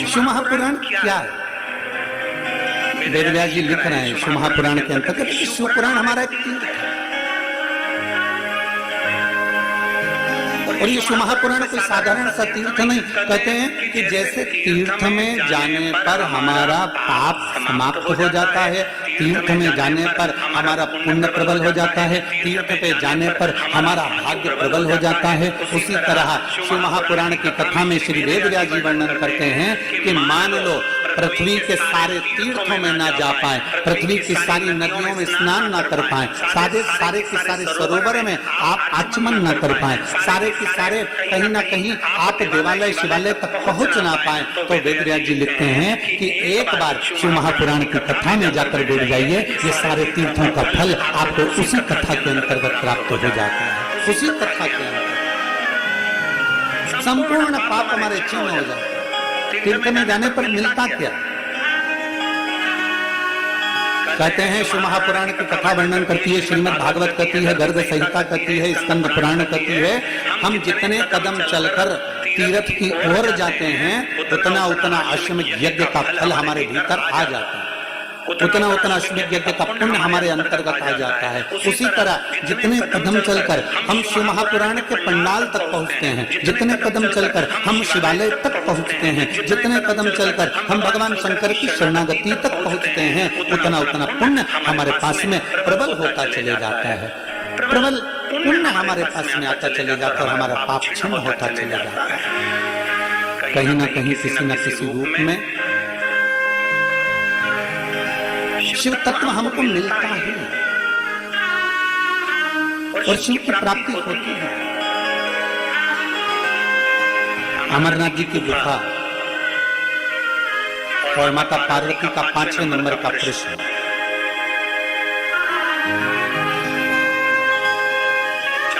शिव महापुराण क्या है? वेद व्यास जी लिख रहे हैं शिव महापुराण के अंतर्गत शिव पुराण हमारा एक तीर्थ है। और ये शिव महापुराण कोई साधारण सा तीर्थ नहीं। कहते हैं कि जैसे तीर्थ में जाने पर हमारा पाप समाप्त हो जाता है, तीर्थ में जाने पर हमारा पुण्य प्रबल हो जाता है, तीर्थ पे जाने पर हमारा भाग्य प्रबल हो जाता है, उसी तरह शिव महापुराण की कथा में श्री वेद व्यास जी वर्णन करते हैं कि मान लो पृथ्वी के सारे तीर्थों में ना जा पाए, पृथ्वी की सारी नदियों में स्नान ना कर पाए, सारे के सारे सरोवर में आप आचमन ना कर पाए, सारे के सारे कहीं ना कहीं आप देवालय शिवालय तक पहुंच ना पाए, तो वेद व्यास जी लिखते हैं कि एक बार शिव महापुराण की कथा में जाकर बैठ जाइए, ये सारे तीर्थों का फल आपको उसी कथा के अंतर्गत प्राप्त हो जाता है। उसी कथा के अंतर्गत संपूर्ण पाप हमारे क्षीण हो जाते हैं। तीर्थ में जाने पर मिलता क्या? कहते हैं शिव महापुराण की कथा वर्णन करती है, श्रीमद् भागवत कहती है, गर्ग संहिता कहती है, स्कंद पुराण कहती है, हम जितने कदम चलकर तीर्थ की ओर जाते हैं उतना उतना अश्वमेध यज्ञ का फल हमारे भीतर आ जाता है, उतना उतना अश्वमेध यज्ञ का पुण्य हमारे अंतर्गत आ जाता है। उसी तरह जितने कदम चलकर हम शिव महापुराण के पंडाल तक पहुंचते हैं, जितने कदम चलकर हम शिवालय तक पहुंचते हैं, जितने कदम चलकर हम भगवान शंकर की शरणागति तक पहुंचते हैं, उतना उतना पुण्य हमारे पास में प्रबल होता चले जाता है, प्रबल पुण्य हमारे पास में आता चले जाता है और हमारा पाप क्षीण होता चले जाता है। कहीं ना कहीं किसी न किसी रूप में शिव तत्व हमको मिलता है और शिव की प्राप्ति होती है। अमरनाथ जी की गुफा और माता पार्वती का 5वें नंबर का प्रश्न।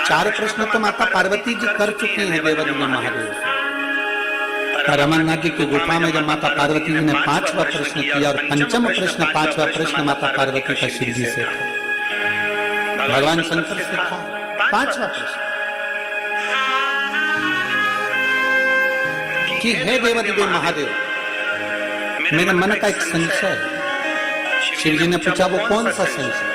चार प्रश्न तो माता पार्वती जी कर चुकी हैं देवदेव महादेव, और अमरनाथ जी की गुफा में जब माता पार्वती जी ने 5वां प्रश्न किया और पंचम प्रश्न 5वां प्रश्न माता पार्वती का शिव जी से था, भगवान शंकर से था 5वां प्रश्न कि हे देवदेव महादेव, मेरे मन का एक संशय है। शिव जी ने पूछा वो कौन सा संशय?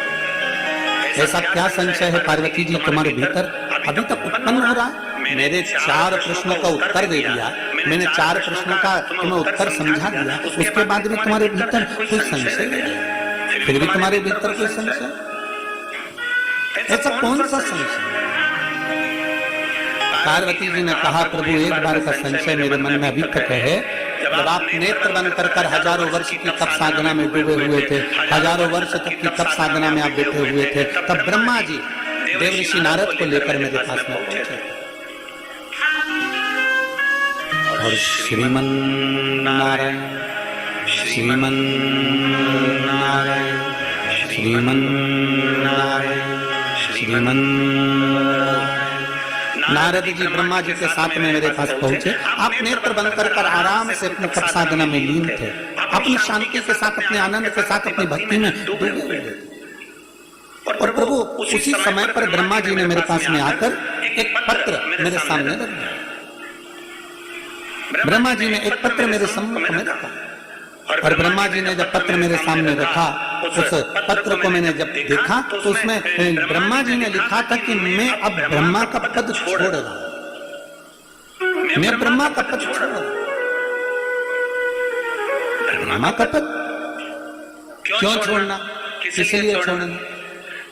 ऐसा क्या संशय है पार्वती जी तुम्हारे भीतर अभी तक उत्पन्न हो रहा है? मेरे 4 प्रश्नों का उत्तर दे दिया, मैंने 4 प्रश्नों का तुम्हें उत्तर समझा दिया, उसके बाद भी तुम्हारे भीतर कोई संशय नहीं, फिर भी तुम्हारे भीतर कोई संशय? ऐसा कौन सा संशय? पार्वती जी ने कहा प्रभु एक बार का संशय मेरे मन में अभी तक है। जब आप नेत्र बंद कर हजारों वर्ष की तप साधना में डूबे हुए थे, हजारों वर्ष तक की तप साधना में आप बैठे हुए थे, तब ब्रह्मा जी देवऋषि नारद को लेकर मेरे पास में पहुंचे और श्रीमन नारायण श्रीमन नारायण श्रीमन नारायण श्रीमन नारद जी ब्रह्मा जी के साथ में मेरे पास पहुंचे। आप नेत्र बंद कर आराम से अपनी तप साधना में लीन थे, अपनी शांति के साथ, अपने आनंद के साथ, अपनी भक्ति में डूबे हुए थे। और प्रभु उसी समय पर ब्रह्मा जी ने मेरे पास में आकर एक पत्र मेरे सामने रख दिया। ब्रह्मा जी ने एक पत्र मेरे सम्मुख में रखा और ब्रह्मा जी ने जब पत्र मेरे सामने रखा, उस पत्र को मैंने जब देखा तो उसमें ब्रह्मा जी ने लिखा था कि मैं अब ब्रह्मा का पद छोड़ रहा हूं, मैं ब्रह्मा का पद छोड़ रहा हूं। ब्रह्मा का पद क्यों छोड़ना, किस लिए छोड़ना?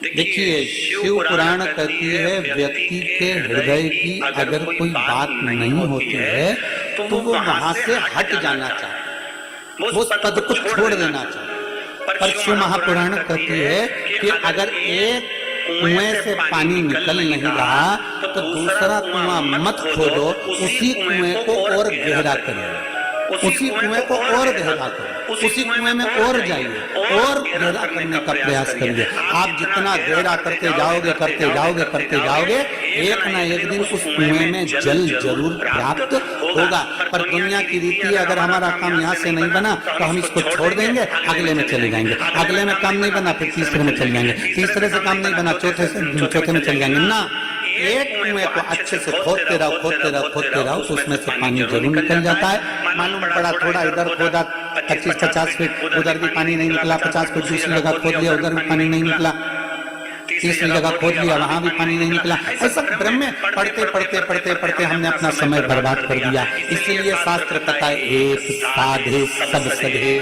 देखिए शिव पुराण कहती है व्यक्ति के हृदय की अगर कोई बात नहीं होती है तो वो वहां से हट जाना चाहता, वो पद को छोड़ देना चाहता। पर शिव महापुराण कहती है कि अगर एक कुएं से पानी निकल नहीं रहा तो दूसरा कुआं मत खोदो, उसी कुएं को और गहरा करिए, उसी कुएं को और गहरा करो, उसी कुएं में और जाइए और गहरा करने का प्रयास करिए। आप जितना गहरा करते जाओगे करते जाओगे करते जाओगे, एक ना एक दिन उस कुएं में जल जरूर प्राप्त होगा। पर दुनिया की रीति अगर हमारा काम यहाँ से नहीं बना तो हम इसको छोड़ देंगे, अगले में चले जाएंगे, अगले में काम नहीं बना फिर तीसरे में चले जाएंगे, तीसरे से काम नहीं बना चौथे में चले जाएंगे। ना, एक कुएं को अच्छे से खोदते रहो तो उसमें से पानी जरूर निकल जाता है। मालूम पड़ा थोड़ा इधर खोदा 25-50 फीट, उधर भी पानी नहीं निकला, 50 फीट दूसरी जगह खोद लिया, उधर भी पानी नहीं निकला, तीसरी जगह खोद लिया, वहां भी पानी नहीं निकला। ऐसा ब्रह्म में पढ़ते हमने अपना समय बर्बाद कर दिया। इसलिए शास्त्र कहता है एक साधे सब सधे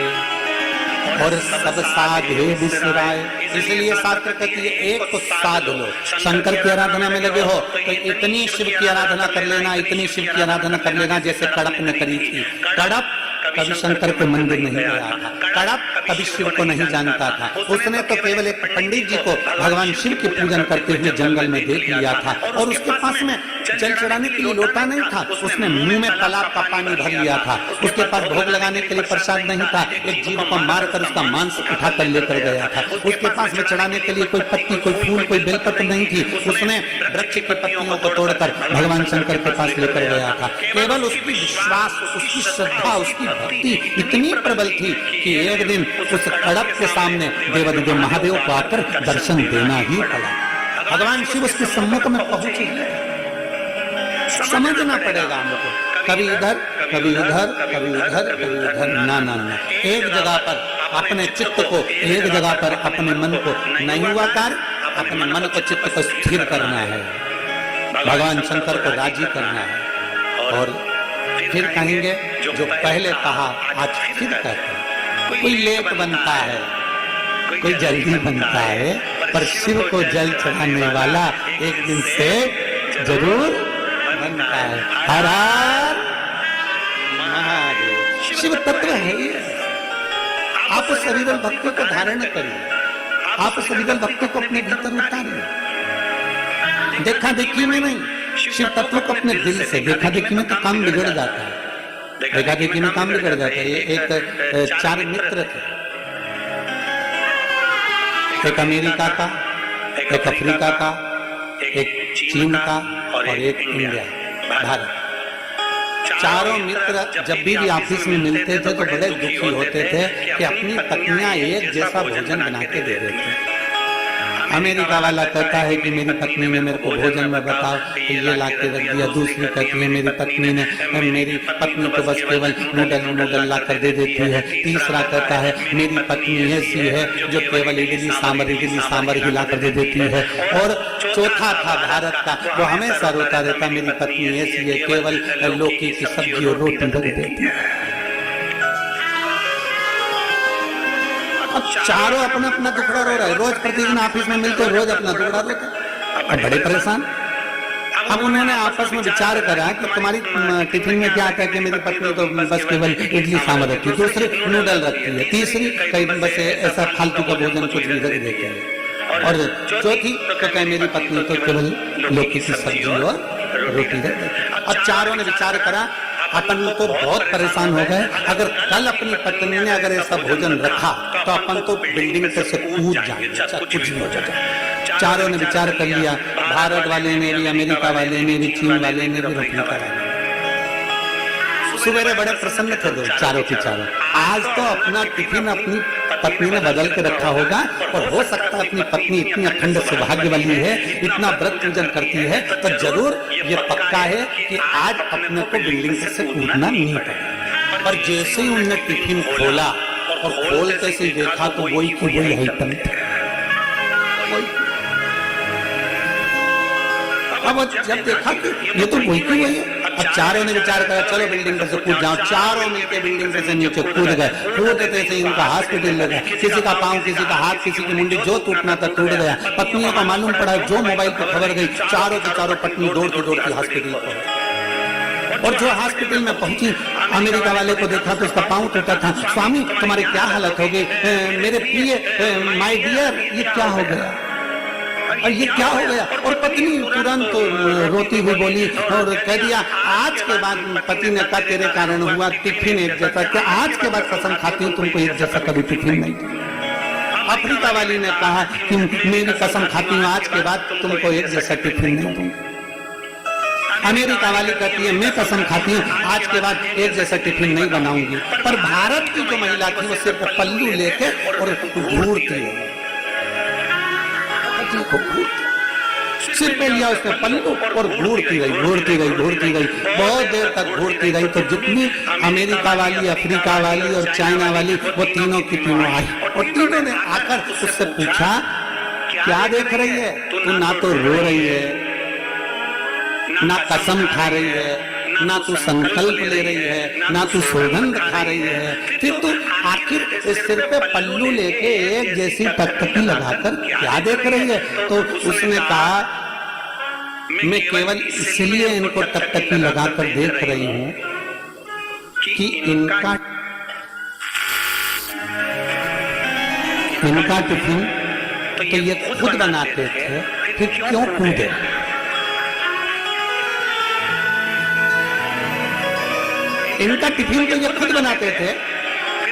और सब साधे विसराय। इसलिए शास्त्र कहती है एक तो साध लो। शंकर की आराधना में लगे हो तो इतनी शिव की आराधना कर लेना, इतनी शिव की आराधना कर लेना जैसे कड़प ने करी थी। कड़प कभी शंकर के मंदिर नहीं गया था, कड़प कभी शिव को नहीं जानता था। उसने तो केवल एक पंडित जी को भगवान शिव की पूजन करते हुए जंगल में देख लिया था और उसके पास में जल चढ़ाने के लिए लोटा नहीं था, उसने मुंह में तालाब का पानी भर लिया था। उसके पास भोग लगाने के लिए प्रसाद नहीं था, एक जीव को मारकर उसका मांस उठाकर लेकर गया था। उसके पास में चढ़ाने के लिए कोई पत्ती, कोई फूल, कोई बेलपत्र नहीं थी, उसने वृक्ष की पत्तियों को तोड़कर भगवान शंकर के पास लेकर गया था। केवल उसकी विश्वास, उसकी श्रद्धा, उसकी भक्ति इतनी प्रबल थी कि एक दिन उस कड़प के सामने देवाधिदेव महादेव को आकर दर्शन देना ही पड़ा। भगवान शिव उसके सम्मुख में पहुंचे। समझना पड़ेगा हमको, कभी इधर कभी उधर, कभी उधर कभी उधर, ना ना ना, एक जगह पर अपने चित्त को, एक जगह पर अपने मन को नहीं हुआ कार्य, अपने मन को, चित्त को स्थिर करना है, भगवान शंकर को राजी करना है। और फिर कहेंगे जो पहले कहा आज फिर कहते हैं। कोई लेट बनता है, कोई जल्दी बनता है, पर शिव को जल चढ़ाने वाला एक दिन से जरूर बनता है। हर हर महादेव। शिव तत्व है ये। आप उस सविरल भक्ति को धारण करिए, आप उस सविरल भक्ति को अपने भीतर उतारिए। देखा देखी में नहीं, शिव तत्व को अपने दिल से, देखा देखी में तो काम बिगड़ जाता है, देखा देखी में काम बिगड़ जाता है। ये एक 4 मित्र थे, एक अमेरिका का, एक अफ्रीका का, एक चीन का और एक इंडिया, भारत। चारों मित्र जब भी ऑफिस में मिलते थे तो बड़े दुखी होते थे कि अपनी पत्नियां एक जैसा भोजन बना के दे देते। अमेरिका वाला कहता है कि मेरी पत्नी ने मेरे को भोजन में बताओ तो ये ला के रख दिया। दूसरी कहती है मेरी पत्नी को बस केवल नूडल ला कर दे देती है। तीसरा कहता है मेरी पत्नी ऐसी है जो केवल इडली सांबर ही ला कर दे देती है। और चौथा था भारत का, वो हमेशा रोता रहता मेरी पत्नी ऐसी है, केवल लौकी की सब्जी और रोटी रख देती है। अब चारों अपना अपना दुखड़ा रो रहा है, रोज प्रतिदिन ऑफिस में मिलते, रोज अपना दुखड़ा रोते, अब बड़े परेशान। अब उन्होंने आपस में विचार करा कि तुम्हारी टिफिन में क्या आता है कि मेरी पत्नी तो बस केवल इडली सांभर रखती है, दूसरी नूडल रखती है, तीसरी कई बस ऐसा फालतू का भोजन कुछ भी रख देती है, और चौथी तो कहीं मेरी पत्नी तो केवल लौकी की सब्जी और रोटी रख देती है। अब चारों ने विचार करा, अपन तो बहुत परेशान हो गए, अगर कल अपनी पत्नी ने अगर ऐसा भोजन रखा तो अपन तो बिल्डिंग पर से कूद जाएंगे, कुछ भी हो जाएगा। चारों ने विचार कर लिया, भारत वाले ने भी, अमेरिका वाले ने भी, चीन वाले ने भी, अफ्रीका वाले ने। सुबेरे बड़े प्रसन्न थे लोग चारों के चारों। आज तो अपना टिफिन अपनी पत्नी ने बदल के रखा होगा, और हो सकता है अपनी पत्नी इतनी अखंड सौभाग्य वाली है, इतना व्रत पूजन करती है, तो जरूर ये पक्का है कि आज अपने को बिल्डिंग से कूदना नहीं पड़ेगा। पर जैसे ही उनने टिफिन खोला और खोलते से देखा तो वही की वही आइटम था। अब जब देखा कि ये तो वही की वही है, अब चारों ने विचार करा चलो बिल्डिंग पर से कूद जाओ। चारों मिलकर बिल्डिंग पर से नीचे कूद गए। कूदते से इनका हॉस्पिटल लगा, किसी का पांव, किसी का हाथ, किसी की मुंडी, जो टूटना था टूट गया। पत्नियों को मालूम पड़ा, जो मोबाइल पर खबर गई, चारों की चारों पत्नी दौड़ती हॉस्पिटल पहुंची। और जो हॉस्पिटल में पहुंची, अमेरिका वाले को देखा तो उसका पांव टूटा था। स्वामी तुम्हारी क्या हालत हो गई? मेरे प्रिय माय डियर ये क्या हो गया, और ये क्या हो गया? और पत्नी तुरंत रोती हुई बोली और कह दिया आज के बाद, पति ने कहा तेरे कारण हुआ, टिफिन एक जैसा, क्या आज के बाद कसम खाती हूँ तुमको एक जैसा कभी टिफिन नहीं दूंगा। अफ्रीका वाली ने कहा कि मेरी कसम खाती हूँ आज के बाद तुमको एक जैसा टिफिन नहीं दूंगा। अमेरिका वाली कहती है मैं कसम खाती हूँ आज के बाद एक जैसा टिफिन नहीं बनाऊंगी। पर भारत की जो महिला थी वो सिर्फ पल्लू लेके और घूरती है, सिर पे लिया उसने पल्लू और घूरती गई घूरती गई घूरती गई, बहुत देर तक घूरती गई। तो जितनी अमेरिका वाली, अफ्रीका वाली और चाइना वाली, वो तीनों की तीनों आई और तीनों ने आकर उससे पूछा, क्या देख रही है तू? ना तो रो रही है, ना कसम खा रही है, ना तू संकल्प ले रही है, ना तू सौगंध खा रही है, फिर तू आखिर इस सिर पे पल्लू लेके एक जैसी टकटकी लगाकर क्या देख रही है? तो उसने कहा, मैं केवल इसलिए इनको टकटकी लगाकर देख रही हूं कि इनका टिफिन तो ये खुद बनाते थे, फिर क्यों कूदे? इनका टिफिन तो ये खुद बनाते थे,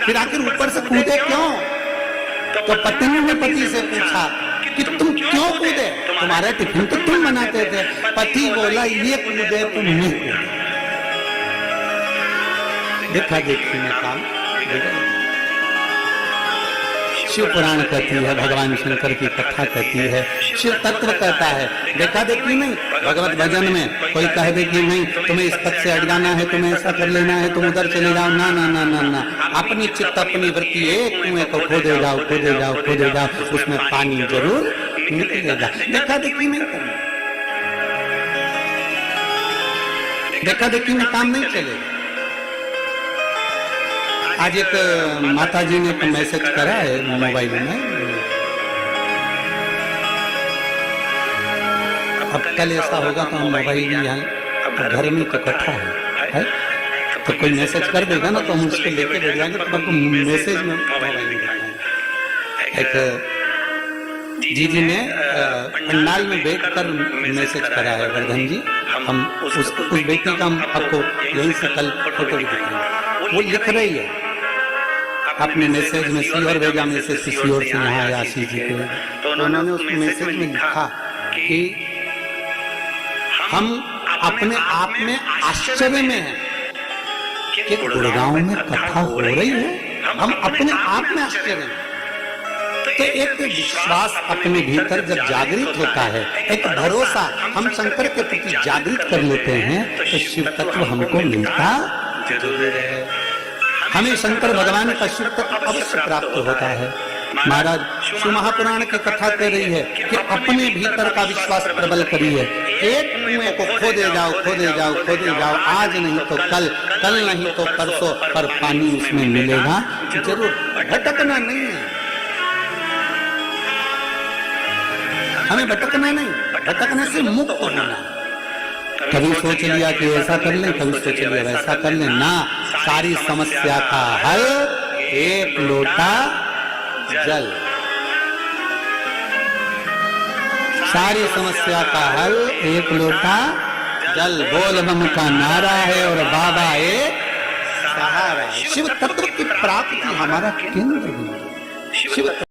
फिर आखिर ऊपर से कूदे क्यों? तो पत्नी ने पति से पूछा कि तुम क्यों कूदे? तुम्हारा टिफिन तो तुम बनाते थे। पति बोला, ये कूदे तुम नहीं कूदे। देखा देखी में काम। शिव पुराण कहती है, भगवान शंकर की कथा कहती है, शिव तत्व कहता है। देखा देखी नहीं। भगवत भजन में कोई कह दे कि नहीं तुम्हें इस पद से हट जाना है, तुम्हें ऐसा कर लेना है, तुम उधर चले जाओ, ना ना ना ना ना, अपनी चित्त अपनी वृत्ति एक कुएं को खोदे जाओ खोदे जाओ खोदे जाओ, उसमें पानी जरूर निकलेगा। देखा देखी नहीं करना, देखा देखी में काम नहीं चलेगा। आज एक माता जी ने एक मैसेज करा है मोबाइल में, अब कल ऐसा होगा तो हम मोबाइल भी यहाँ घर में इकट्ठा है, तो कोई मैसेज कर देगा ना तो हम उसको लेके बैठ जाएंगे, तो आपको मैसेज में मोबाइल में दिखाएंगे। एक जी ने पंडाल में बैठकर मैसेज करा है, वर्धन जी, हम उस बेटी का हम आपको यहीं से कल फोटो भी दिखाएंगे। वो लिख रही है अपने मैसेज में, सीवर भेजा मैसेज सीवर से यहाँ आया आशीष जी के, तो उन्होंने उस मैसेज में लिखा कि हम अपने आप में आश्चर्य में हैं कि गुड़गांव में कथा हो रही है, हम अपने आप में आश्चर्य में। तो एक विश्वास अपने भीतर जब जागृत होता है, एक भरोसा हम शंकर के प्रति जागृत कर लेते हैं, तो शिव तत्व हमको मिलता जरूर है। हमें शंकर भगवान का शिव तत्व अवश्य प्राप्त होता है। महाराज शिव महापुराण की कथा कह रही है कि अपने भीतर का विश्वास प्रबल करिए, एक कुएं को खोदे जाओ खोदे जाओ खोदे जाओ, आज नहीं तो कल, कल नहीं तो परसों, पर पानी उसमें मिलेगा जरूर। भटकना नहीं है, हमें भटकना नहीं, भटकने से मुक्त होना। कभी सोच लिया कि ऐसा कर लें, कभी सोच लिया वैसा कर लें, ना, सारी समस्या का हल एक लोटा जल। सारी समस्या का हल एक लोटा जल, बोल बम का नारा है और बाबा एक सहारा है। शिव तत्व की प्राप्ति हमारा केंद्र बिंदु। शिव